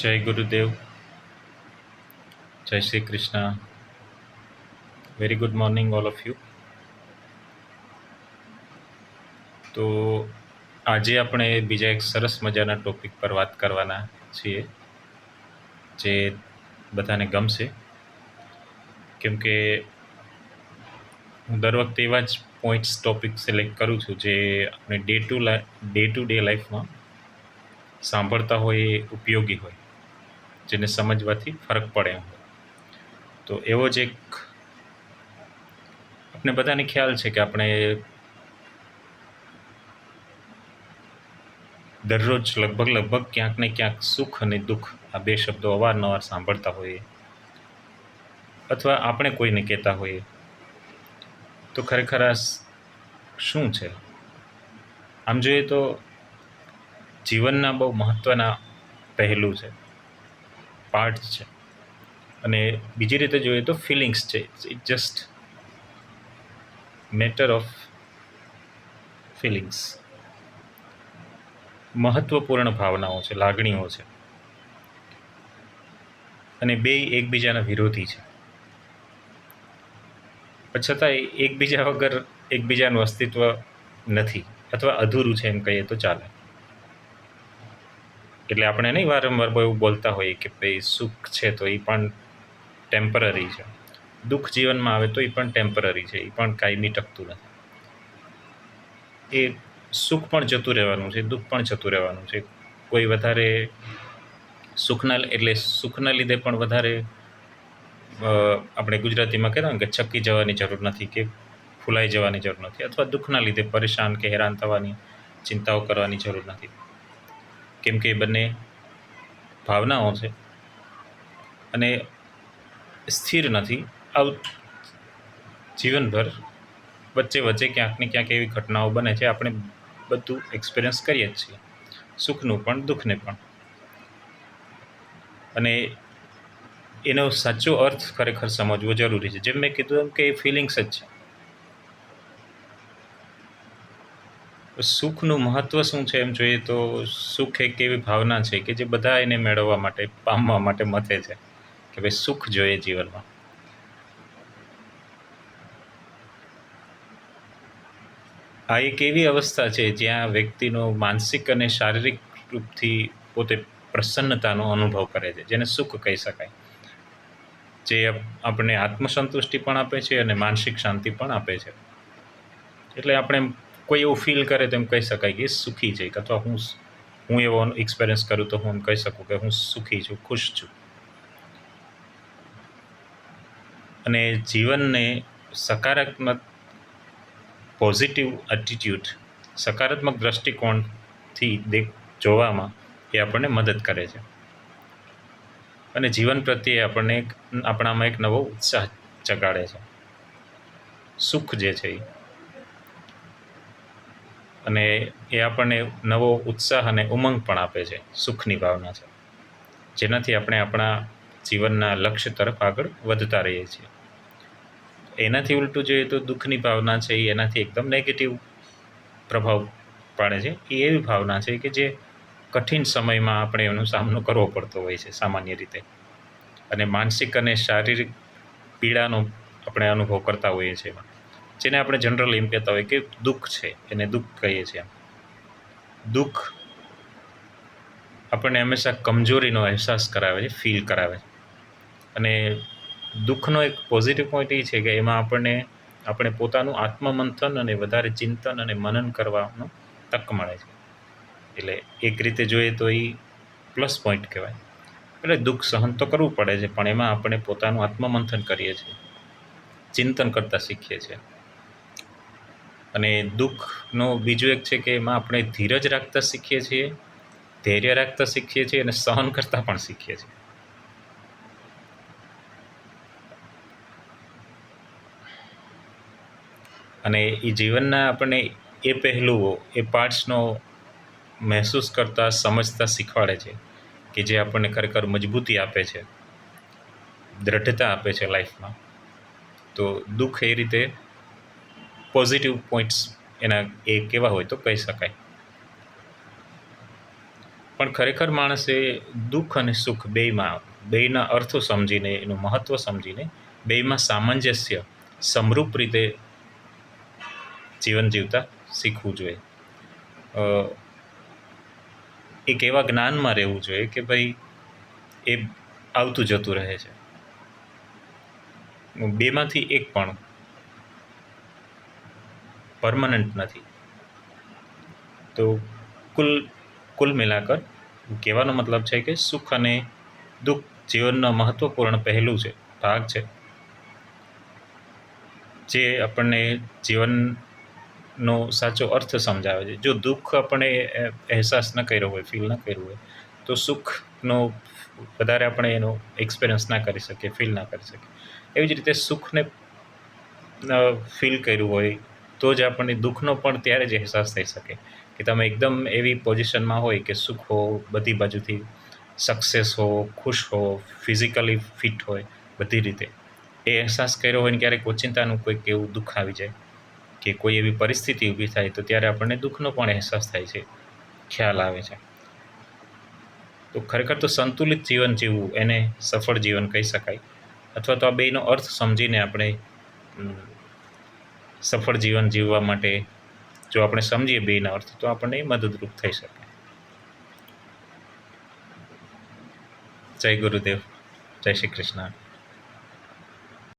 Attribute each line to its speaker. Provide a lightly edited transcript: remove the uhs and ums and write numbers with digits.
Speaker 1: જય ગુરુદેવ, જય Shri Krishna. Very good morning all of you. તો આજે આપણે બીજા એક સરસ મજાના ટોપિક પર વાત કરવાના છીએ, જે બધાને ગમશે. કેમ કે હું દર વખતે એવા જ પોઈન્ટ્સ ટોપિક સિલેક્ટ કરું છું જે આપણે ડે ટુ ડે લાઈફમાં સાંભળતા હોય એ ઉપયોગી હોય, જેને સમજવાથી ફરક પડે એમ. તો એવો જ એક આપણે બધાને ખ્યાલ છે કે આપણે દરરોજ લગભગ ક્યાંક ને ક્યાંક સુખ અને દુઃખ આ બે શબ્દો અવારનવાર સાંભળતા હોઈએ, અથવા આપણે કોઈને કહેતા હોઈએ. તો ખરેખર આ શું છે? આમ જોઈએ તો જીવનના બહુ મહત્ત્વના પહેલું છે, પાર્ટ છે. અને બીજી રીતે જોઈએ તો ફિલિંગ્સ છે. It just matter of feelings. મહત્વપૂર્ણ ભાવનાઓ છે, લાગણીઓ છે, અને બે એકબીજાના વિરોધી છે. છતાંય એકબીજા વગર એકબીજાનું અસ્તિત્વ નથી, અથવા અધૂરું છે એમ કહીએ તો ચાલે. એટલે આપણે નહીં વારંવાર એવું બોલતા હોઈએ કે ભાઈ સુખ છે તો એ પણ ટેમ્પરરી છે, દુઃખ જીવનમાં આવે તો એ પણ ટેમ્પરરી છે, એ પણ કાયમી ટકતું નથી. એ સુખ પણ જતું રહેવાનું છે, દુઃખ પણ જતું રહેવાનું છે. કોઈ વધારે સુખના લીધે પણ વધારે આપણે ગુજરાતીમાં કહેતા હોય કે છક્કી જવાની જરૂર નથી, કે ફૂલાઈ જવાની જરૂર નથી, અથવા દુઃખના લીધે પરેશાન કે હેરાન થવાની, ચિંતાઓ કરવાની જરૂર નથી. કેમ કે એ બંને ભાવનાઓ છે અને સ્થિર નથી. જીવનભર વચ્ચે ક્યાંક ને ક્યાંક એવી ઘટનાઓ બને છે, આપણે બધું એક્સપિરિયન્સ કરીએ જ છીએ, સુખનું પણ દુઃખને પણ. અને એનો સાચો અર્થ ખરેખર સમજવો જરૂરી છે. જેમ મેં કીધું એમ કે એ ફિલિંગ્સ જ છે. સુખનું મહત્ત્વ શું છે એમ જોઈએ તો સુખ એક એવી ભાવના છે કે જે બધા એને મેળવવા માટે, પામવા માટે મથે છે કે ભાઈ સુખ જોઈએ જીવનમાં. આ એક એવી અવસ્થા છે જ્યાં વ્યક્તિનો માનસિક અને શારીરિક રૂપથી પોતે પ્રસન્નતાનો અનુભવ કરે છે, જેને સુખ કહી શકાય, જે આપણને આત્મસંતુષ્ટિ પણ આપે છે અને માનસિક શાંતિ પણ આપે છે. એટલે આપણે કોઈ એવું ફીલ કરે તો એમ કહી શકાય કે સુખી છે, અથવા હું એવો એક્સપિરિયન્સ કરું તો હું એમ કહી શકું કે હું સુખી છું, ખુશ છું. અને જીવનને સકારાત્મક, પોઝિટિવ એટીટ્યૂડ, સકારાત્મક દ્રષ્ટિકોણથી જોવામાં એ આપણને મદદ કરે છે. અને જીવન પ્રત્યે આપણામાં એક નવો ઉત્સાહ જગાડે છે. સુખ જે છે અને એ આપણને નવો ઉત્સાહ અને ઉમંગ પણ આપે છે. સુખની ભાવના છે, જેનાથી આપણે આપણા જીવનના લક્ષ્ય તરફ આગળ વધતા રહીએ છીએ. એનાથી ઉલટું જોઈએ તો દુઃખની ભાવના છે, એનાથી એકદમ નેગેટિવ પ્રભાવ પાડે છે. એ એવી ભાવના છે કે જે કઠિન સમયમાં આપણે એનો સામનો કરવો પડતો હોય છે સામાન્ય રીતે, અને માનસિક અને શારીરિક પીડાનો આપણે અનુભવ કરતા હોઈએ છીએ, જેને આપણે જનરલ એમ કહેતા હોઈએ કે દુઃખ છે, એને દુઃખ કહીએ છીએ. દુઃખ આપણને હંમેશા કમજોરીનો અહેસાસ કરાવે છે, ફીલ કરાવે છે. અને દુઃખનો એક પોઝિટિવ પોઈન્ટ એ છે કે એમાં આપણે પોતાનું આત્મમંથન અને વધારે ચિંતન અને મનન કરવાનો તક મળે છે. એટલે એક રીતે જોઈએ તો એ પ્લસ પોઈન્ટ કહેવાય. એટલે દુઃખ સહન તો કરવું પડે છે, પણ એમાં આપણે પોતાનું આત્મમંથન કરીએ છીએ, ચિંતન કરતાં શીખીએ છીએ. અને દુઃખનો બીજું એક છે કે એમાં આપણે ધીરજ રાખતા શીખીએ છીએ, ધૈર્ય રાખતા શીખીએ છીએ, અને સહન કરતાં પણ શીખીએ છીએ. અને એ જીવનના આપણને એ પહેલુઓ, એ પાર્ટ્સનો મહેસૂસ કરતાં, સમજતા શીખવાડે છે કે જે આપણને ખરેખર મજબૂતી આપે છે, દ્રઢતા આપે છે લાઈફમાં. તો દુઃખ એ રીતે પોઝિટિવ પોઈન્ટ્સ એના એ કેવા હોય તો કહી શકાય. પણ ખરેખર માણસે દુઃખ અને સુખ બેયના અર્થો સમજીને, એનું મહત્ત્વ સમજીને, બેયમાં સામંજસ્ય સમરૂપ રીતે જીવન જીવતા શીખવું જોઈએ. એક એવા જ્ઞાનમાં રહેવું જોઈએ કે ભાઈ એ આવતું જતું રહે છે, બેમાંથી એક પણ પરમનન્ટ નથી. તો કુલ મિલાકર કહેવાનો મતલબ છે કે સુખ અને દુઃખ જીવનનો મહત્ત્વપૂર્ણ પહેલું છે, ભાગ છે, જે આપણને જીવનનો સાચો અર્થ સમજાવે છે. જો દુઃખ આપણે અહેસાસ ન કર્યો હોય, ફીલ ન કર્યું હોય, તો સુખનો વધારે આપણે એનો એક્સપિરિયન્સ ના કરી શકીએ, ફીલ ના કરી શકીએ. એવી જ રીતે સુખને ફીલ કર્યું હોય તો જ આપણને દુઃખનો પણ ત્યારે જ અહેસાસ થઈ શકે કે તમે એકદમ એવી પોઝિશનમાં હોય કે સુખ હો, બધી બાજુથી સક્સેસ હો, ખુશ હો, ફિઝિકલી ફિટ હોય, બધી રીતે એ અહેસાસ કર્યો હોય ને ક્યારેક ઓચિંતાનું કોઈક એવું દુઃખ આવી જાય કે કોઈ એવી પરિસ્થિતિ ઊભી થાય તો ત્યારે આપણને દુઃખનો પણ અહેસાસ થાય છે, ખ્યાલ આવે છે. તો ખરેખર તો સંતુલિત જીવન જીવવું એને સફળ જીવન કહી શકાય, અથવા તો આ બેયનો અર્થ સમજીને આપણે સફળ જીવન જીવવા માટે જો આપણે સમજીએ બેયના અર્થ તો આપણને મદદરૂપ થઈ શકે. જય ગુરુદેવ, જય શ્રી કૃષ્ણ.